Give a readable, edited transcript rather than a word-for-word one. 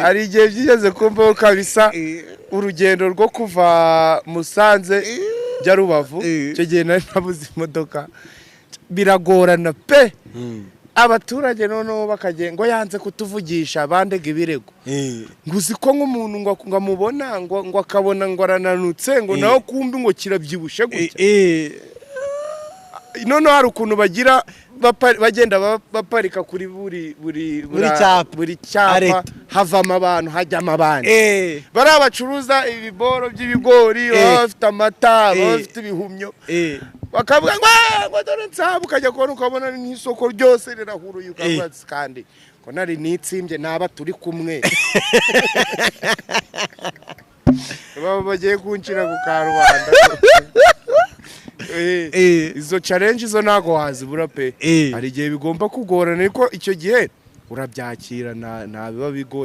hari igihe byigeze kumva kabisa urugendo rwo kuva Musanze jya Rubavu icyo gihe nari nabuze imodoka biragorana pe abaturage noneho bakagengo yanze kutuvugisha bandega ibirego nguzi ko nk'umuntu ngo ngamubona ngo akabona ngo arananutse ngo naho kumbi ngo kirabyibushe gutya noneho hari ukuntu bagira bagenda baparika kuri buri cyapa havama abantu hajyama abandi bari abacuruza ibiboro by'ibigori bafite amata bafite ibihumyo bakavuga ngo dore nsabi ukajya kubona ukabona n'isoko ryose rirahuruye ukavuga kandi ko nari nitsimbye naba turi kumwe baba bagiye kuncira ku Karubanda izo challenge zo nago wazibura pe hari igihe bigomba kugorana ariko icyo gihe urabyakira nta biba bigoye